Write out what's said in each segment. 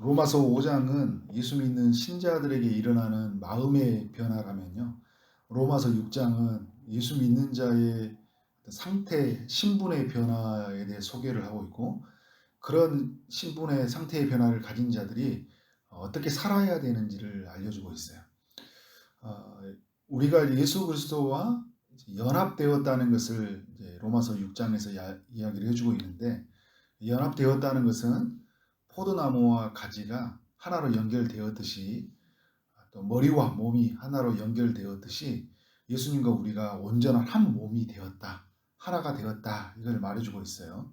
로마서 5장은 예수 믿는 신자들에게 일어나는 마음의 변화라면요. 로마서 6장은 예수 믿는 자의 상태, 신분의 변화에 대해 소개를 하고 있고, 그런 신분의 상태의 변화를 가진 자들이 어떻게 살아야 되는지를 알려주고 있어요. 어, 우리가 예수 그리스도와 연합되었다는 것을 이제 로마서 6장에서 이야기를 해주고 있는데, 연합되었다는 것은 포도나무와 가지가 하나로 연결되었듯이, 또 머리와 몸이 하나로 연결되었듯이 예수님과 우리가 온전한 한 몸이 되었다, 하나가 되었다, 이걸 말해주고 있어요.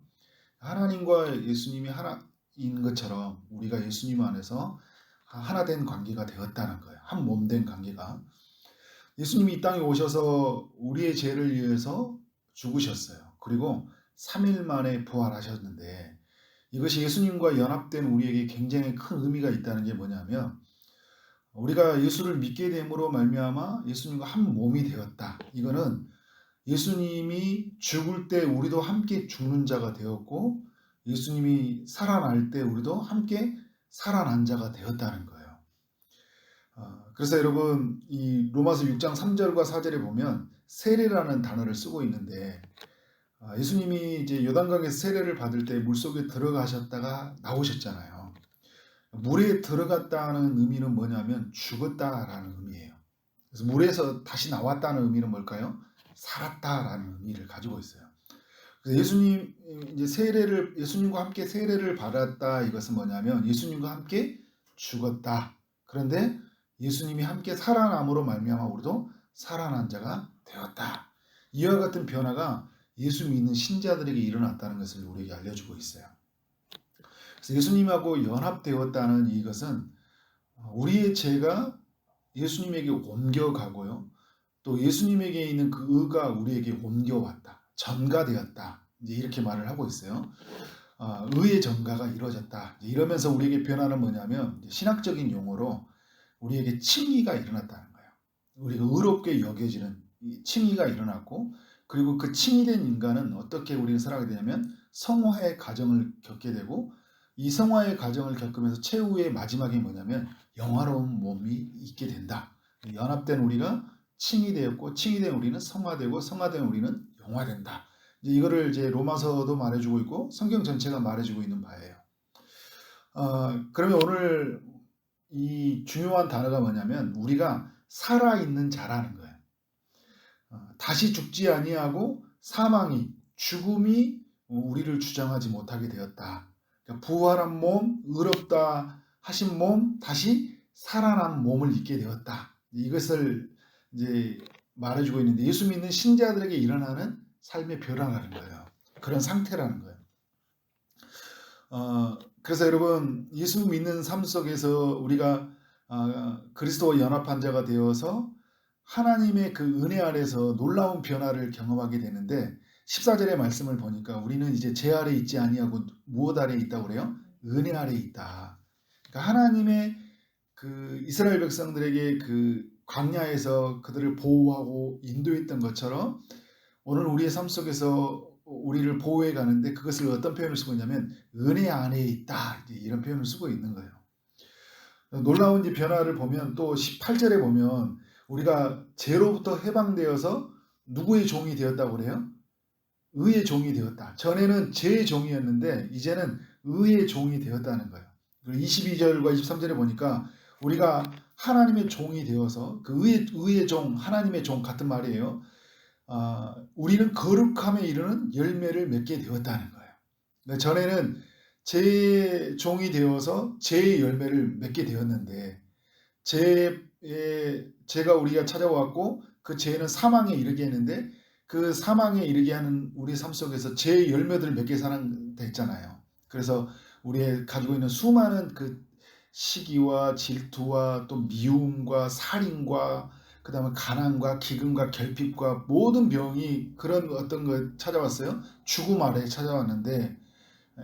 하나님과 예수님이 하나인 것처럼 우리가 예수님 안에서 하나 된 관계가 되었다는 거예요. 한 몸 된 관계가. 예수님이 이 땅에 오셔서 우리의 죄를 위해서 죽으셨어요. 그리고 3일 만에 부활하셨는데, 이것이 예수님과 연합된 우리에게 굉장히 큰 의미가 있다는 게 뭐냐면, 우리가 예수를 믿게 됨으로 말미암아 예수님과 한 몸이 되었다. 이거는 예수님이 죽을 때 우리도 함께 죽는 자가 되었고, 예수님이 살아날 때 우리도 함께 살아난 자가 되었다는 거예요. 그래서 여러분, 이 로마서 6장 3절과 4절에 보면 세례라는 단어를 쓰고 있는데, 예수님이 이제 요단강에서 세례를 받을 때 물속에 들어가셨다가 나오셨잖아요. 물에 들어갔다는 의미는 뭐냐면 죽었다라는 의미예요. 그래서 물에서 다시 나왔다는 의미는 뭘까요? 살았다라는 의미를 가지고 있어요. 그래서 예수님과 함께 세례를 받았다, 이것은 뭐냐면 예수님과 함께 죽었다. 그런데 예수님이 함께 살아남으로 말미암아 우리도 살아난 자가 되었다. 이와 같은 변화가 예수 믿는 신자들에게 일어났다는 것을 우리에게 알려주고 있어요. 그래서 예수님하고 연합되었다는 이것은 우리의 죄가 예수님에게 옮겨가고요, 또 예수님에게 있는 그 의가 우리에게 옮겨왔다, 전가되었다, 이제 이렇게 말을 하고 있어요. 의의 전가가 이루어졌다. 이러면서 우리에게 변화는 뭐냐면, 신학적인 용어로 우리에게 칭의가 일어났다는 거예요. 우리가 의롭게 여겨지는 칭의가 일어났고, 그리고 그 칭의된 인간은 어떻게 우리는 살아가게 되냐면 성화의 과정을 겪게 되고, 이 성화의 과정을 겪으면서 최후의 마지막이 뭐냐면 영화로운 몸이 있게 된다. 연합된 우리가 칭의되었고, 칭의된 우리는 성화되고, 성화된 우리는 영화된다. 이거를 이제 로마서도 말해주고 있고 성경 전체가 말해주고 있는 바예요. 그러면 오늘 이 중요한 단어가 뭐냐면 우리가 살아있는 자라는 거예요. 다시 죽지 아니하고 사망이, 죽음이 우리를 주장하지 못하게 되었다. 그러니까 부활한 몸, 의롭다 하신 몸, 다시 살아난 몸을 입게 되었다. 이것을 이제 말해주고 있는데, 예수 믿는 신자들에게 일어나는 삶의 변화라는 거예요. 그런 상태라는 거예요. 그래서 여러분, 예수 믿는 삶 속에서 우리가 그리스도와 연합한 자가 되어서 하나님의 그 은혜 아래서 놀라운 변화를 경험하게 되는데, 14절의 말씀을 보니까 우리는 이제 제 아래 있지 아니하고 무엇 아래 있다고 그래요? 은혜 아래 있다. 그러니까 하나님의 그 이스라엘 백성들에게 그 광야에서 그들을 보호하고 인도했던 것처럼 오늘 우리의 삶 속에서 우리를 보호해 가는데, 그것을 어떤 표현을 쓰고 있냐면 은혜 안에 있다, 이런 표현을 쓰고 있는 거예요. 놀라운 이 변화를 보면 또 18절에 보면 우리가 죄로부터 해방되어서 누구의 종이 되었다고 그래요? 의의 종이 되었다. 전에는 죄의 종이었는데 이제는 의의 종이 되었다는 거예요. 그리고 22절과 23절에 보니까 우리가 하나님의 종이 되어서 그 의의 종, 하나님의 종 같은 말이에요. 우리는 거룩함에 이르는 열매를 맺게 되었다는 거예요. 전에는 죄의 종이 되어서 죄의 열매를 맺게 되었는데, 죄가 우리가 찾아왔고 그 죄는 사망에 이르게 했는데, 그 사망에 이르게 하는 우리 삶 속에서 죄의 열매들을 맺게 됐잖아요. 그래서 우리의 가지고 있는 수많은 그 시기와 질투와 또 미움과 살인과 그 다음에 가난과 기근과 결핍과 모든 병이 그런 어떤 거 찾아왔어요. 죽음 아래 찾아왔는데,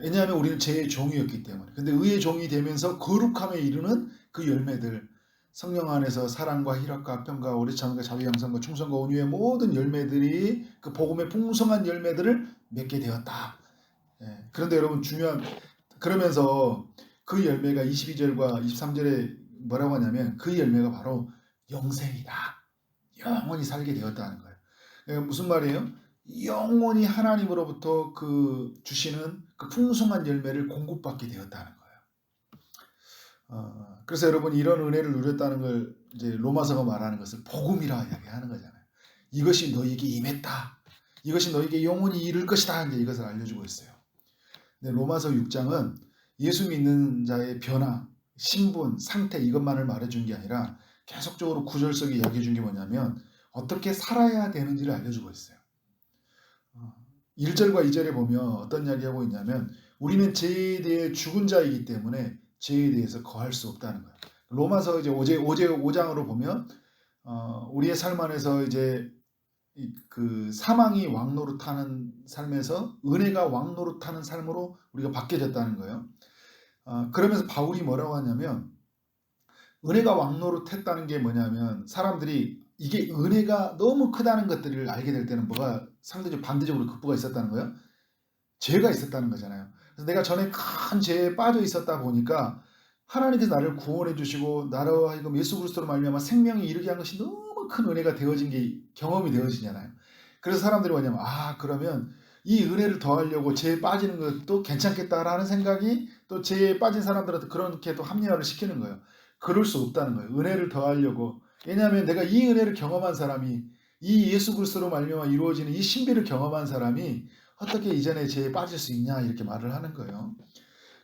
왜냐하면 우리는 죄의 종이었기 때문에. 근데 의의 종이 되면서 거룩함에 이르는 그 열매들, 성령 안에서 사랑과 희락과 평과 오래 참과 자비 양선과 충성과 온유의 모든 열매들이 그 복음의 풍성한 열매들을 맺게 되었다. 그런데 여러분, 그러면서 그 열매가 22절과 23절에 뭐라고 하냐면 그 열매가 바로 영생이다. 영원히 살게 되었다는 거예요. 그러니까 무슨 말이에요? 영원히 하나님으로부터 그 주시는 그 풍성한 열매를 공급받게 되었다는 거예요. 그래서 여러분 이런 은혜를 누렸다는 걸 이제 로마서가 말하는 것을 복음이라 이야기하는 거잖아요. 이것이 너에게 임했다. 이것이 너에게 영원히 이룰 것이다. 이제 이것을 알려주고 있어요. 근데 로마서 6장은 예수 믿는 자의 변화, 신분, 상태 이것만을 말해준 게 아니라 계속적으로 구절 속에 이야기해 준 게 뭐냐면 어떻게 살아야 되는지를 알려주고 있어요. 1절과 2절에 보면 어떤 이야기하고 있냐면 우리는 죄에 대해 죽은 자이기 때문에 죄에 대해서 거할 수 없다는 거예요. 로마서 이제 5장으로 보면 우리의 삶 안에서 이제 그 사망이 왕노릇하는 삶에서 은혜가 왕노릇하는 삶으로 우리가 바뀌어졌다는 거예요. 그러면서 바울이 뭐라고 하냐면 은혜가 왕노릇했다는 게 뭐냐면 사람들이 이게 은혜가 너무 크다는 것들을 알게 될 때는 뭐가 상대적으로 반대적으로 극부가 있었다는 거예요. 죄가 있었다는 거잖아요. 그래서 내가 전에 큰 죄에 빠져 있었다 보니까 하나님께서 나를 구원해 주시고 나로 하여금 예수 그리스도로 말미암아 생명에 이르게 한 것이 너무 큰 은혜가 되어진 게 경험이 되어지잖아요. 그래서 사람들이 뭐냐면 그러면 이 은혜를 더하려고 죄에 빠지는 것도 괜찮겠다라는 생각이 또 죄에 빠진 사람들한테 그렇게 또 합리화를 시키는 거예요. 그럴 수 없다는 거예요. 은혜를 더하려고. 왜냐하면 내가 이 은혜를 경험한 사람이 이 예수 그리스도로 말미암아 이루어지는 이 신비를 경험한 사람이 어떻게 이전에 죄에 빠질 수 있냐 이렇게 말을 하는 거예요.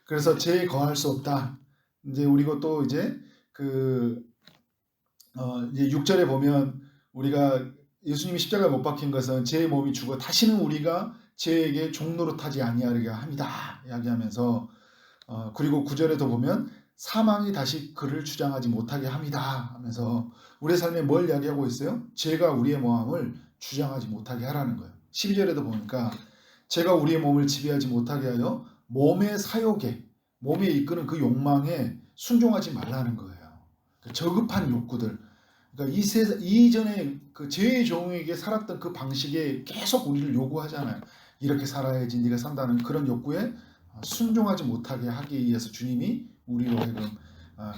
그래서 죄에 거할 수 없다. 이제 우리가 또 이제 이제 6절에 보면 우리가 예수님이 십자가에 못 박힌 것은 죄의 몸이 죽어 다시는 우리가 죄에게 종노릇하지 아니하리라 합니다. 이야기하면서 그리고 9절에도 보면 사망이 다시 그를 주장하지 못하게 합니다. 하면서 우리의 삶에 뭘 이야기하고 있어요? 죄가 우리의 마음을 주장하지 못하게 하라는 거예요. 12절에도 보니까 죄가 우리의 몸을 지배하지 못하게 하여 몸의 사욕에 몸에 이끄는 그 욕망에 순종하지 말라는 거예요. 저급한 욕구들. 그러니까 이전에 그 죄의 종에게 살았던 그 방식에 계속 우리를 요구하잖아요. 이렇게 살아야지 네가 산다는 그런 욕구에 순종하지 못하게 하기 위해서 주님이 우리로 하여금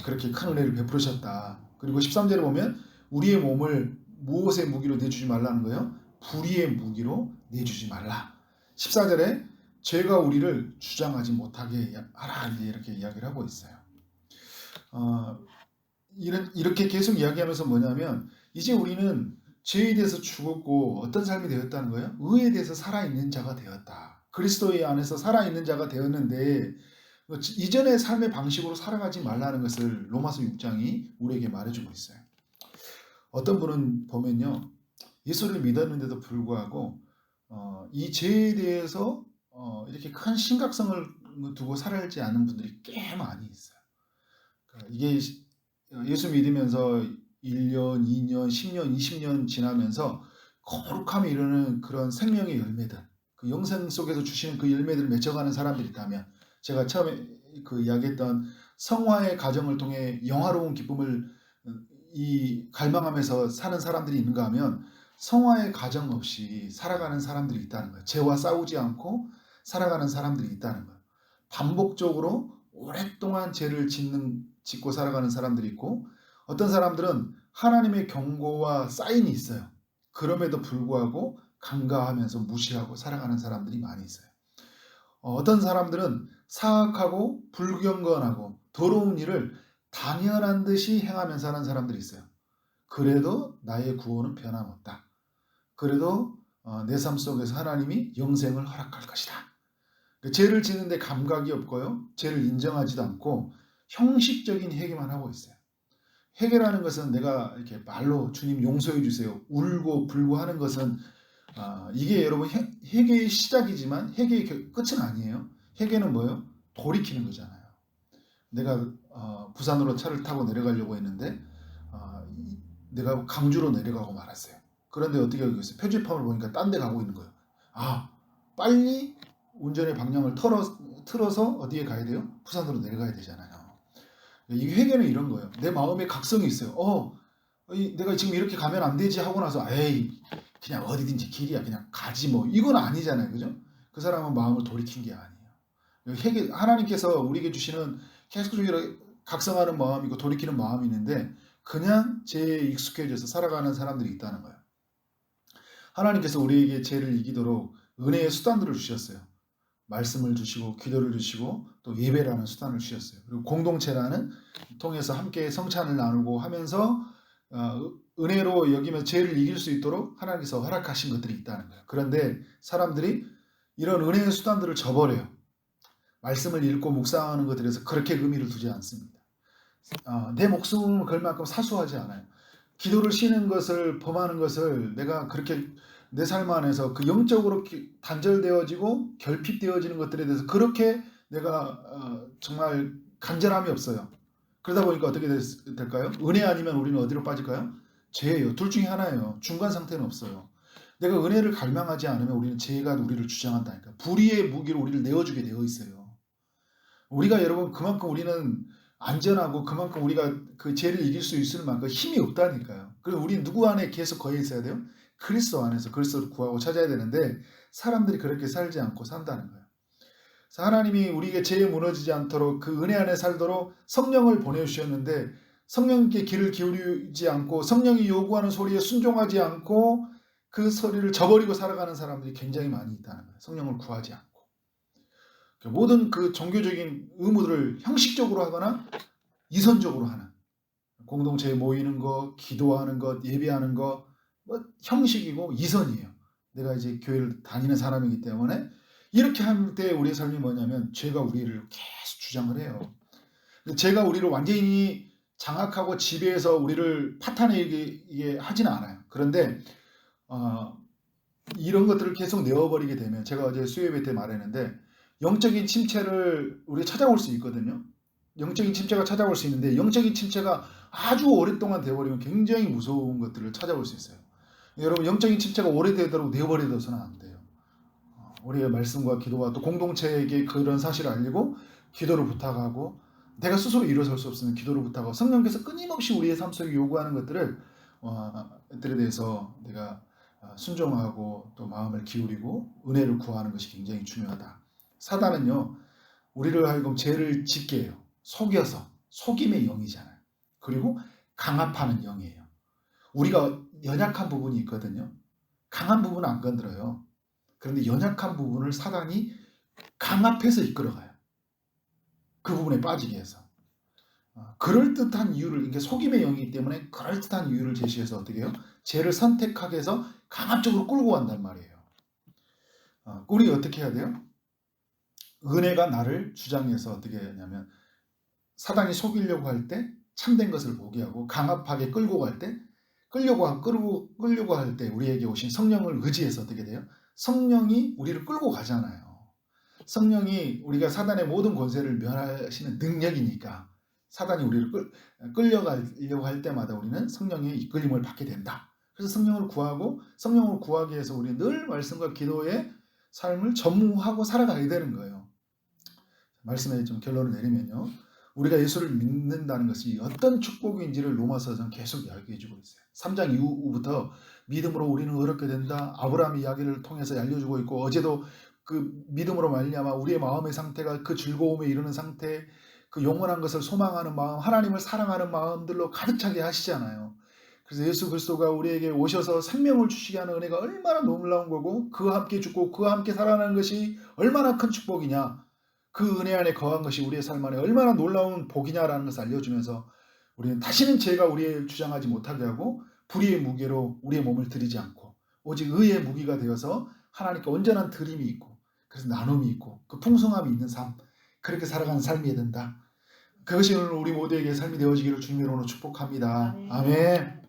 그렇게 큰 은혜를 베푸셨다. 그리고 13절에 보면 우리의 몸을 무엇의 무기로 내주지 말라는 거예요? 불의의 무기로 내주지 말라. 14절에 죄가 우리를 주장하지 못하게 하라 이렇게 이야기를 하고 있어요. 이렇게 계속 이야기하면서 뭐냐면 이제 우리는 죄에 대해서 죽었고 어떤 삶이 되었다는 거예요? 의에 대해서 살아있는 자가 되었다. 그리스도의 안에서 살아있는 자가 되었는데 이전의 삶의 방식으로 살아가지 말라는 것을 로마서 6장이 우리에게 말해주고 있어요. 어떤 분은 보면요. 예수를 믿었는데도 불구하고 이 죄에 대해서 이렇게 큰 심각성을 두고 살지 않는 분들이 꽤 많이 있어요. 이게 예수 믿으면서 1년, 2년, 10년, 20년 지나면서 거룩함에 이르는 그런 생명의 열매들, 그 영생 속에서 주시는 그 열매들을 맺어가는 사람들이 있다면 제가 처음에 그 이야기했던 성화의 과정을 통해 영화로운 기쁨을 갈망하면서 사는 사람들이 있는가 하면 성화의 과정 없이 살아가는 사람들이 있다는 거예요. 죄와 싸우지 않고 살아가는 사람들이 있다는 거예요. 반복적으로 오랫동안 죄를 짓고 살아가는 사람들이 있고 어떤 사람들은 하나님의 경고와 사인이 있어요. 그럼에도 불구하고 간과하면서 무시하고 살아가는 사람들이 많이 있어요. 어떤 사람들은 사악하고 불경건하고 더러운 일을 당연한 듯이 행하면서 사는 사람들이 있어요. 그래도 나의 구원은 변함없다. 그래도 내 삶 속에서 하나님이 영생을 허락할 것이다. 죄를 짓는데 감각이 없고요. 죄를 인정하지도 않고 형식적인 회개만 하고 있어요. 회개라는 것은 내가 이렇게 말로 주님 용서해 주세요. 울고 불고 하는 것은 이게 여러분 회개의 시작이지만 회개의 끝은 아니에요. 회개는 뭐예요? 돌이키는 거잖아요. 내가 부산으로 차를 타고 내려가려고 했는데 내가 강주로 내려가고 말았어요. 그런데 어떻게 하고 있어요? 표지판을 보니까 딴 데 가고 있는 거예요. 빨리 운전의 방향을 틀어서 어디에 가야 돼요? 부산으로 내려가야 되잖아요. 이 회개는 이런 거예요. 내 마음에 각성이 있어요. 내가 지금 이렇게 가면 안 되지 하고 나서 그냥 어디든지 길이야 그냥 가지 뭐 이건 아니잖아요. 그죠? 그 사람은 마음을 돌이킨 게 아니에요. 회개 하나님께서 우리에게 주시는 계속적으로 각성하는 마음이고 돌이키는 마음이 있는데 그냥 죄에 익숙해져서 살아가는 사람들이 있다는 거예요. 하나님께서 우리에게 죄를 이기도록 은혜의 수단들을 주셨어요. 말씀을 주시고 기도를 주시고 또 예배라는 수단을 주셨어요. 그리고 공동체라는 통해서 함께 성찬을 나누고 하면서 은혜로 여기면 죄를 이길 수 있도록 하나님께서 허락하신 것들이 있다는 거예요. 그런데 사람들이 이런 은혜의 수단들을 저버려요. 말씀을 읽고 묵상하는 것들에서 그렇게 의미를 두지 않습니다. 내 목숨을 걸 만큼 사수하지 않아요. 기도를 쉬는 것을 범하는 것을 내가 그렇게 내 삶 안에서 그 영적으로 단절되어지고 결핍되어지는 것들에 대해서 그렇게 내가 정말 간절함이 없어요. 그러다 보니까 어떻게 될까요? 은혜 아니면 우리는 어디로 빠질까요? 죄예요. 둘 중에 하나예요. 중간 상태는 없어요. 내가 은혜를 갈망하지 않으면 우리는 죄가 우리를 주장한다니까. 불의의 무기로 우리를 내어주게 되어 있어요. 우리가 여러분 그만큼 우리는 안전하고 그만큼 우리가 그 죄를 이길 수 있을 만큼 힘이 없다니까요. 그리고 우리 누구 안에 계속 거해 있어야 돼요? 그리스도 안에서 그리스도를 구하고 찾아야 되는데 사람들이 그렇게 살지 않고 산다는 거예요. 그래서 하나님이 우리에게 죄에 무너지지 않도록 그 은혜 안에 살도록 성령을 보내주셨는데 성령께 귀를 기울이지 않고 성령이 요구하는 소리에 순종하지 않고 그 소리를 저버리고 살아가는 사람들이 굉장히 많이 있다는 거예요. 성령을 구하지 않고. 모든 그 종교적인 의무들을 형식적으로 하거나 이선적으로 하는 공동체에 모이는 것, 기도하는 것, 예배하는 것 뭐 형식이고 이선이에요. 내가 이제 교회를 다니는 사람이기 때문에 이렇게 할 때 우리의 삶이 뭐냐면 죄가 우리를 계속 주장을 해요. 죄가 우리를 완전히 장악하고 지배해서 우리를 파탄내게 하지는 않아요. 그런데 이런 것들을 계속 내어버리게 되면 제가 어제 수요예배 때 말했는데 영적인 침체를 우리가 찾아올 수 있거든요. 영적인 침체가 찾아올 수 있는데 영적인 침체가 아주 오랫동안 되어버리면 굉장히 무서운 것들을 찾아올 수 있어요. 여러분 영적인 침체가 오래되도록 내어버려서는 안 돼요. 우리의 말씀과 기도와 또 공동체에게 그런 사실을 알리고 기도를 부탁하고 내가 스스로 일어설 수 없으면 기도를 부탁하고 성령께서 끊임없이 우리의 삶 속에 요구하는 것들에 대해서 내가 순종하고 또 마음을 기울이고 은혜를 구하는 것이 굉장히 중요하다. 사단은요 우리를 하여금 죄를 짓게 해요. 속여서 속임의 영이잖아요. 그리고 강압하는 영이에요. 우리가 연약한 부분이 있거든요. 강한 부분은 안 건드려요. 그런데 연약한 부분을 사단이 강압해서 이끌어가요. 그 부분에 빠지게 해서. 그럴듯한 이유를, 이게 속임의 영이기 때문에 그럴듯한 이유를 제시해서 어떻게 해요? 죄를 선택하게 해서 강압적으로 끌고 간단 말이에요. 우리 어떻게 해야 돼요? 은혜가 나를 주장해서 어떻게 하냐면 사단이 속이려고 할 때 참된 것을 보게 하고 강압하게 끌고 갈 때 끌려고 할 때 우리에게 오신 성령을 의지해서 어떻게 돼요? 성령이 우리를 끌고 가잖아요. 성령이 우리가 사단의 모든 권세를 멸하시는 능력이니까 사단이 우리를 끌려가려고 할 때마다 우리는 성령의 이끌림을 받게 된다. 그래서 성령을 구하고 성령을 구하기 위해서 우리는 늘 말씀과 기도의 삶을 전무하고 살아가야 되는 거예요. 말씀에 좀 결론을 내리면요. 우리가 예수를 믿는다는 것이 어떤 축복인지를 로마서에서는 계속 이야기해 주고 있어요. 3장 이후부터 믿음으로 우리는 의롭게 된다. 아브라함 이야기를 통해서 알려주고 있고 어제도 그 믿음으로 말미암아 우리의 마음의 상태가 그 즐거움에 이르는 상태, 그 영원한 것을 소망하는 마음, 하나님을 사랑하는 마음들로 가득 차게 하시잖아요. 그래서 예수 그리스도가 우리에게 오셔서 생명을 주시게 하는 은혜가 얼마나 놀라운 거고 그와 함께 죽고 그와 함께 살아나는 것이 얼마나 큰 축복이냐. 그 은혜 안에 거한 것이 우리의 삶 안에 얼마나 놀라운 복이냐라는 것을 알려주면서 우리는 다시는 죄가 우리를 주장하지 못하게 하고 불의의 무게로 우리의 몸을 들이지 않고 오직 의의 무기가 되어서 하나님께 온전한 드림이 있고 그래서 나눔이 있고 그 풍성함이 있는 삶 그렇게 살아가는 삶이 된다. 그것이 오늘 우리 모두에게 삶이 되어지기를 주님으로 축복합니다. 아멘.